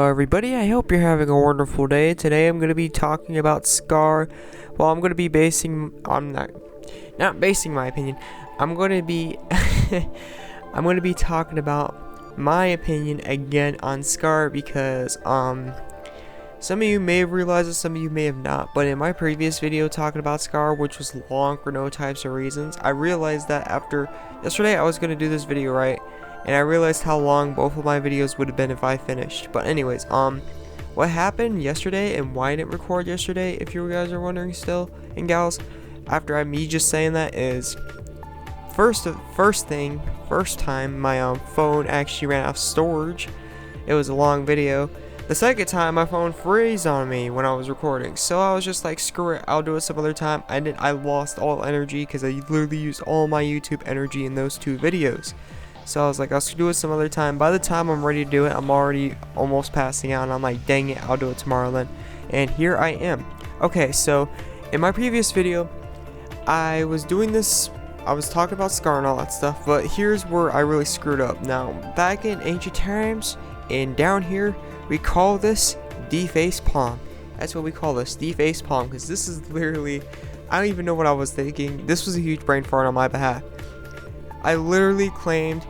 Hello everybody, I hope you're having a wonderful day. Today I'm going to be talking about Scar. Well, I'm going to be I'm not basing my opinion. I'm going to be I'm going to be talking about my opinion again on Scar because some of you may have realized it, some of you may have not, but in my previous video talking about Scar, which was long for no types of reasons, I realized that after yesterday I was going to do this video, right? And I realized how long both of my videos would have been if I finished. But anyways, what happened yesterday and why I didn't record yesterday, if you guys are wondering still, and gals, after me just saying that is, first time my phone actually ran out of storage. It was a long video. The second time my phone froze on me when I was recording, so I was just like, screw it, I'll do it some other time. I lost all energy because I literally used all my YouTube energy in those two videos. So I was like, I'll do it some other time. By the time I'm ready to do it, I'm already almost passing out, and I'm like, dang it, I'll do it tomorrow then. And here I am. Okay, so in my previous video, I was doing this, I was talking about Scar and all that stuff, but here's where I really screwed up. Now, back in ancient times, and down here, we call this the-face palm. That's what we call this, the-face palm, because this is literally, I don't even know what I was thinking. This was a huge brain fart on my behalf. I literally claimed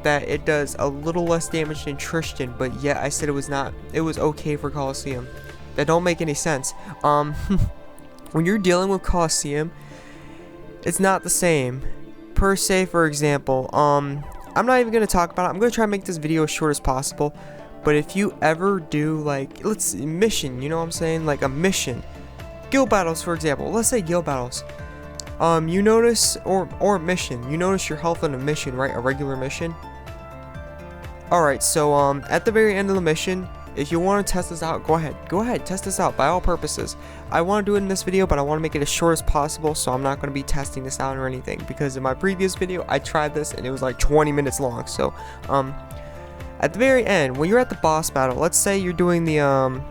that it does a little less damage than Tristan, but yet I said it was okay for Colosseum. That don't make any sense. When you're dealing with Colosseum, it's not the same. Per se, for example, I'm not even gonna talk about it. I'm gonna try and make this video as short as possible. But if you ever do like, mission, you know what I'm saying? Like a mission. Guild battles, for example. Let's say guild battles. You notice, or mission, you notice your health on a mission, right? A regular mission. Alright, so, at the very end of the mission, if you want to test this out, go ahead, test this out, by all purposes. I want to do it in this video, but I want to make it as short as possible, so I'm not going to be testing this out or anything, because in my previous video, I tried this, and it was like 20 minutes long, so, at the very end, when you're at the boss battle, let's say you're doing the,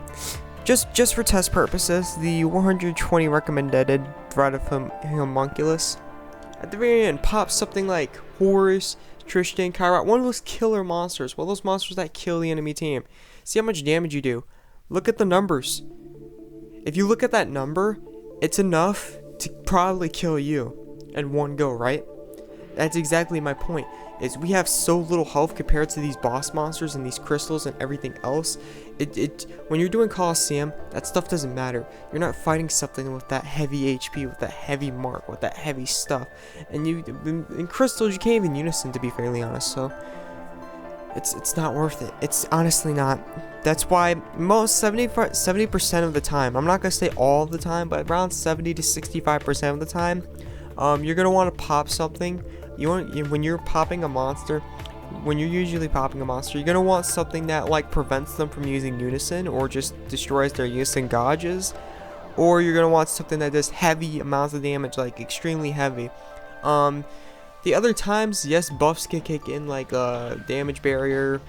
just for test purposes, the 120 recommended Threat of Homunculus. At the very end, pop something like Horus, Tristan, Kyrat, one of those killer monsters, one of those monsters that kill the enemy team. See how much damage you do. Look at the numbers. If you look at that number, it's enough to probably kill you in one go, right? That's exactly my point. Is we have so little health compared to these boss monsters and these crystals and everything else. When you're doing Colosseum, that stuff doesn't matter. You're not fighting something with that heavy HP, with that heavy mark, with that heavy stuff. And in crystals, you can't even Unison, to be fairly honest. So it's not worth it. It's honestly not. That's why most 70% of the time, I'm not gonna say all the time, but around 70 to 65% of the time, you're gonna want to pop something. When you're popping a monster, when you're usually popping a monster, you're gonna want something that like prevents them from using Unison or just destroys their Unison gauges, or you're gonna want something that does heavy amounts of damage, like extremely heavy. The other times, yes, buffs can kick in, like damage barrier,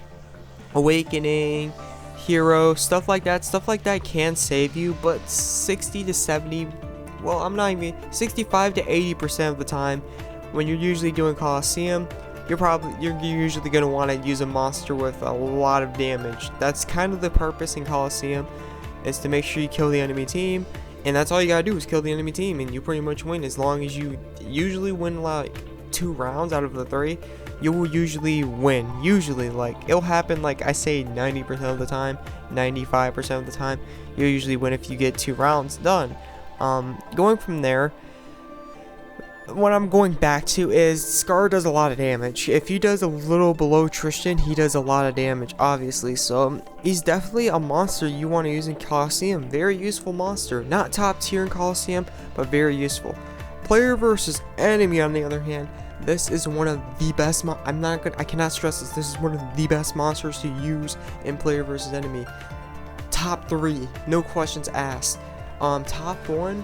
awakening, hero, stuff like that. Stuff like that can save you, but 60 to 70, well, I'm not even 65 to 80% of the time. When you're usually doing Colosseum, you're usually going to want to use a monster with a lot of damage. That's kind of the purpose in Colosseum, is to make sure you kill the enemy team, and that's all you gotta do is kill the enemy team, and you pretty much win. As long as you usually win like 2 rounds out of the 3, you will usually win. Usually, like, it'll happen, like I say, 90% of the time, 95% of the time, you'll usually win if you get 2 rounds done. Going from there, what I'm going back to is Scar does a lot of damage. If he does a little below Tristan, he does a lot of damage, obviously. So he's definitely a monster you want to use in Colosseum. Very useful monster. Not top tier in Colosseum, but very useful. Player versus enemy, on the other hand, this is one of the best. I cannot stress this. This is one of the best monsters to use in player versus enemy. Top 3, no questions asked. Top 1.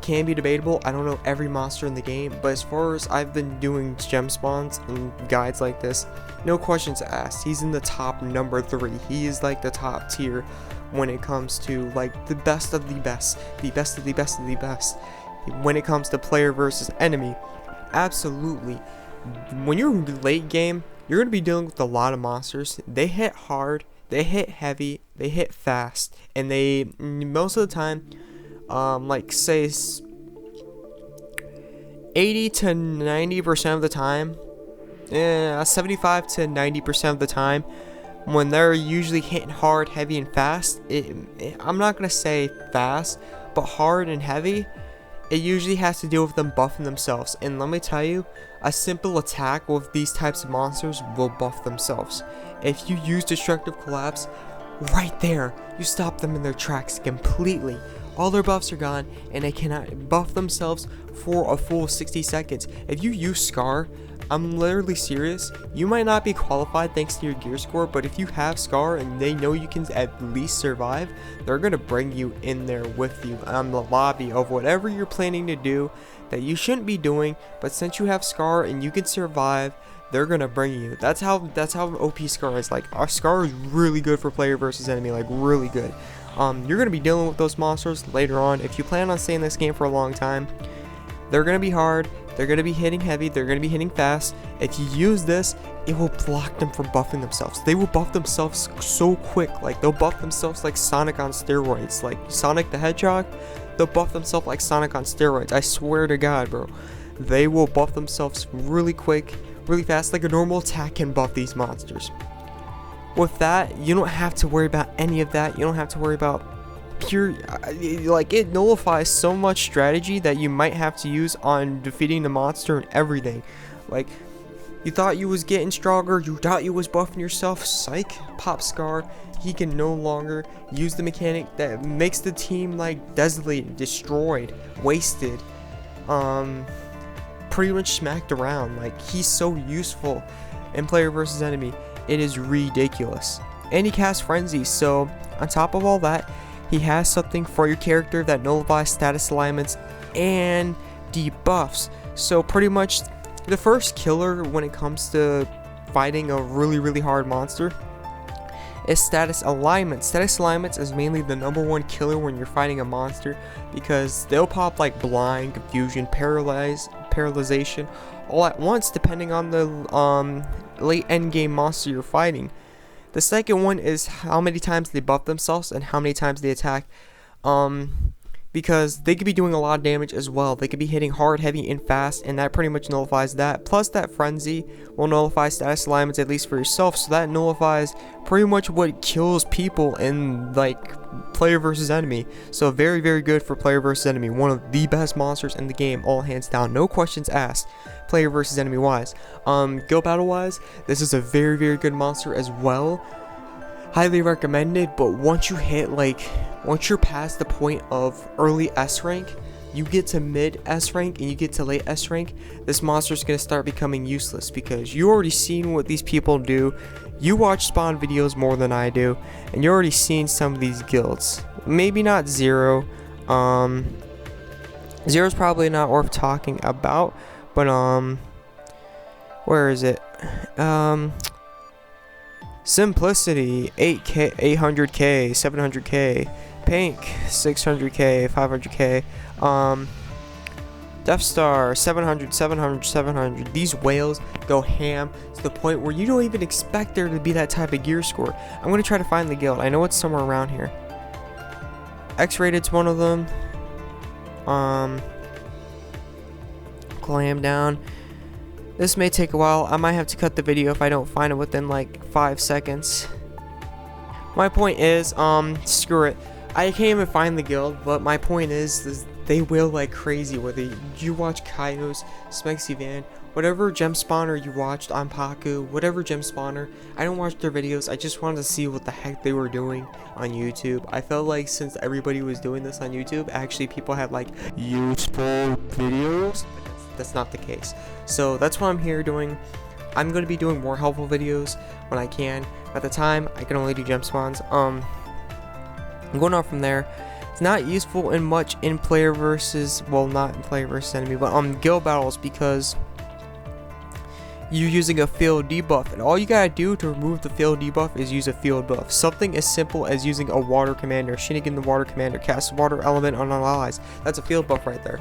Can be debatable. I don't know every monster in the game, but as far as I've been doing gem spawns and guides like this, no questions asked. He's in the top number 3. He is like the top tier when it comes to like the best of the best, the best of the best of the best. When it comes to player versus enemy, absolutely. When you're late game, you're going to be dealing with a lot of monsters. They hit hard. They hit heavy, they hit fast, and they most of the time, like say 80 to 90% of the time, 75 to 90% of the time, when they're usually hitting hard, heavy, and fast, I'm not gonna say fast, but hard and heavy, it usually has to do with them buffing themselves. And let me tell you, a simple attack with these types of monsters will buff themselves. If you use Destructive Collapse, right there, you stop them in their tracks completely. All their buffs are gone, and they cannot buff themselves for a full 60 seconds. If you use Scar, I'm literally serious, you might not be qualified thanks to your gear score, but if you have Scar and they know you can at least survive, they're going to bring you in there with you on the lobby of whatever you're planning to do that you shouldn't be doing, but since you have Scar and you can survive, they're going to bring you. That's how OP Scar is. Like, our Scar is really good for player versus enemy, like really good. You're going to be dealing with those monsters later on. If you plan on staying in this game for a long time, they're going to be hard. They're going to be hitting heavy, they're going to be hitting fast. If you use this, it will block them from buffing themselves. They will buff themselves so quick, like they'll buff themselves like Sonic on steroids. Like Sonic the Hedgehog, they'll buff themselves like Sonic on steroids. I swear to God, bro. They will buff themselves really quick, really fast, like a normal attack can buff these monsters. With that, you don't have to worry about any of that. You don't have to worry about pure, like, it nullifies so much strategy that you might have to use on defeating the monster and everything. Like, you thought you was getting stronger, you thought you was buffing yourself, psych, pop Scar. He can no longer use the mechanic that makes the team like desolated, destroyed, wasted, pretty much smacked around. Like, he's so useful in player versus enemy, it is ridiculous. And he casts Frenzy, so on top of all that, he has something for your character that nullifies status alignments and debuffs. So pretty much the first killer when it comes to fighting a really hard monster is status alignments. Status alignments is mainly the #1 killer when you're fighting a monster, because they'll pop like blind, confusion, paralyzation all at once depending on the late end game monster you're fighting. The second one is how many times they buff themselves and how many times they attack, because they could be doing a lot of damage as well. They could be hitting hard, heavy, and fast, and that pretty much nullifies that. Plus that Frenzy will nullify status alignments, at least for yourself, so that nullifies pretty much what kills people in like player versus enemy. So very good for player versus enemy. One of the best monsters in the game, all hands down, no questions asked, player versus enemy wise. Guild battle wise, this is a very good monster as well, highly recommended. But once you're past the point of early S rank, you get to mid S rank and you get to late S rank, this monster is going to start becoming useless, because you already seen what these people do. You watch spawn videos more than I do, and you're already seen some of these guilds. Maybe not Zero. Zero's probably not worth talking about, but where is it? Simplicity 8k, 800k, 700k, Pink 600k, 500k, Death Star 700. These whales go ham to the point where you don't even expect there to be that type of gear score. I'm gonna try to find the guild. I know it's somewhere around here. X-Rated's one of them. Clam down. This may take a while. I might have to cut the video if I don't find it within like 5 seconds. My point is, screw it. I can't even find the guild, but my point is they will like crazy. Whether you watch Kaios, Smexy Van, whatever gem spawner you watched on Paku, whatever gem spawner, I don't watch their videos. I just wanted to see what the heck they were doing on YouTube. I felt like since everybody was doing this on YouTube, actually people had like useful videos. That's not the case. So that's what I'm here doing. I'm going to be doing more helpful videos when I can. At the time, I can only do gem spawns. I'm going on from there. It's not useful in much in player versus, well, not in player versus enemy, but guild battles, because you're using a field debuff, and all you gotta do to remove the field debuff is use a field buff. Something as simple as using a water commander, Shinigami the water commander, cast water element on all allies. That's a field buff right there.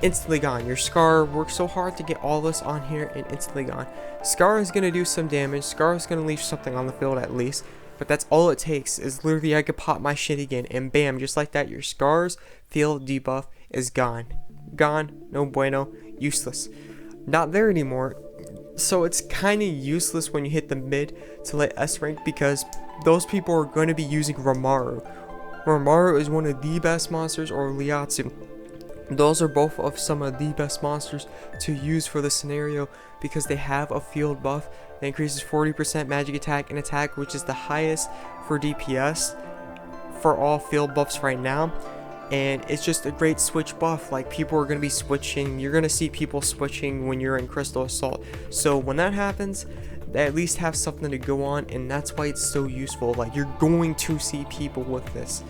Instantly gone. Your Scar worked so hard to get all this on here and instantly gone. Scar is going to do some damage. Scar is going to leave something on the field at least. But that's all it takes, is literally I could pop my shit again, and bam, just like that, your Scar's field debuff is gone. Gone, no bueno, useless. Not there anymore. So it's kind of useless when you hit the mid to late S rank, because those people are going to be using Ramaru. Ramaru is one of the best monsters, or Liatsu. Those are both of some of the best monsters to use for the scenario, because they have a field buff that increases 40% magic attack and attack, which is the highest for DPS for all field buffs right now. And it's just a great switch buff. Like, people are going to be switching. You're going to see people switching when you're in Crystal Assault. So when that happens, they at least have something to go on, and that's why it's so useful. Like, you're going to see people with this.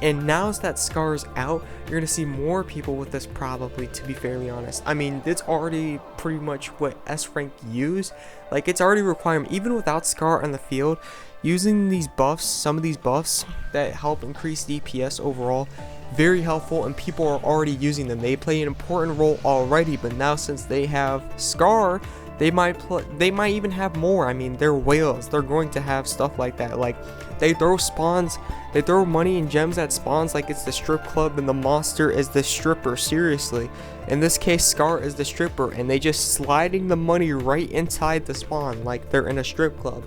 And now that Scar's out, you're going to see more people with this, probably, to be fairly honest. I mean, it's already pretty much what S rank use. Like, it's already a requirement. Even without Scar on the field, using these buffs, some of these buffs that help increase DPS overall, very helpful, and people are already using them. They play an important role already, but now since they have Scar, they might even have more. I mean, they're whales. They're going to have stuff like that. Like, they throw spawns, they throw money and gems at spawns like it's the strip club, and the monster is the stripper. Seriously, in this case, Scar is the stripper, and they just sliding the money right inside the spawn like they're in a strip club.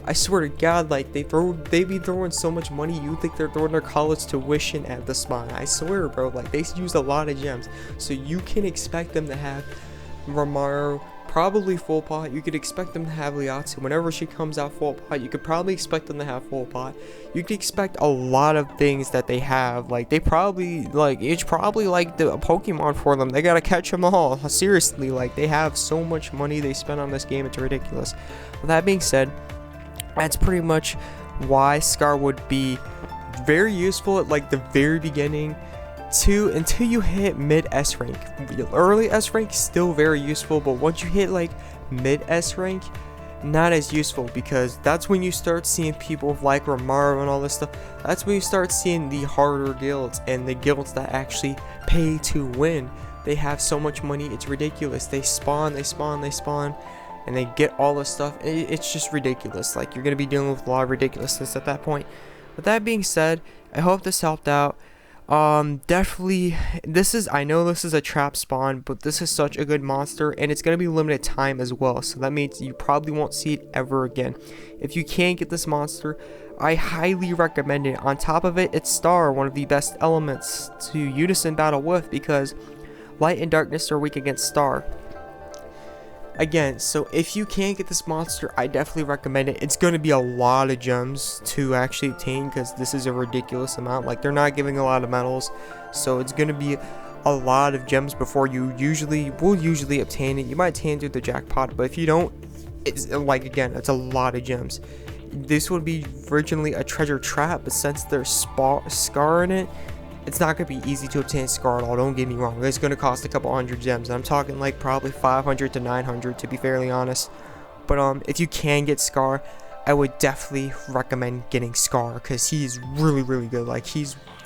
I swear to God, like, they be throwing so much money, you think they're throwing their college tuition at the spawn. I swear, bro, like, they use a lot of gems, so you can expect them to have Ramaru, probably full pot. You could expect them to have Liatsu whenever she comes out full pot. You could probably expect them to have full pot. You could expect a lot of things that they have. Like, they probably, like, it's probably like the Pokemon for them. They gotta catch them all. Seriously, like, they have so much money they spend on this game, it's ridiculous. With that being said, that's pretty much why Scar would be very useful at, like, the very beginning until you hit mid S rank. Early S rank still very useful, but once you hit like mid S rank, not as useful, because that's when you start seeing people like Ramaru and all this stuff. That's when you start seeing the harder guilds, and the guilds that actually pay to win. They have so much money, it's ridiculous. They spawn, and they get all this stuff. It's just ridiculous. Like, you're gonna be dealing with a lot of ridiculousness at that point. With that being said, I hope this helped out. Definitely, I know this is a trap spawn, but this is such a good monster, and it's gonna be limited time as well, so that means you probably won't see it ever again. If you can't get this monster, I highly recommend it. On top of it, it's Star, one of the best elements to Unison battle with, because light and darkness are weak against Star. Again, so if you can't get this monster, I definitely recommend it. It's going to be a lot of gems to actually obtain, because this is a ridiculous amount. Like, they're not giving a lot of medals, so it's going to be a lot of gems before you will usually obtain it. You might obtain it through the jackpot, but if you don't, it's like, again, it's a lot of gems. This would be originally a treasure trap, but since there's Scar in it, it's not going to be easy to obtain Scar at all. Don't get me wrong. It's going to cost a couple hundred gems. I'm talking like probably 500 to 900 to be fairly honest. But if you can get Scar, I would definitely recommend getting Scar, because he's really, really good. Like,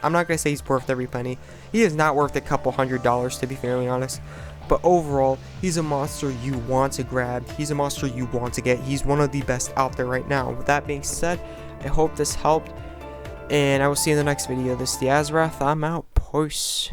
I'm not going to say he's worth every penny. He is not worth a couple $100 to be fairly honest. But overall, he's a monster you want to grab. He's a monster you want to get. He's one of the best out there right now. With that being said, I hope this helped, and I will see you in the next video. This is the AzureWrath. I'm out. Peace.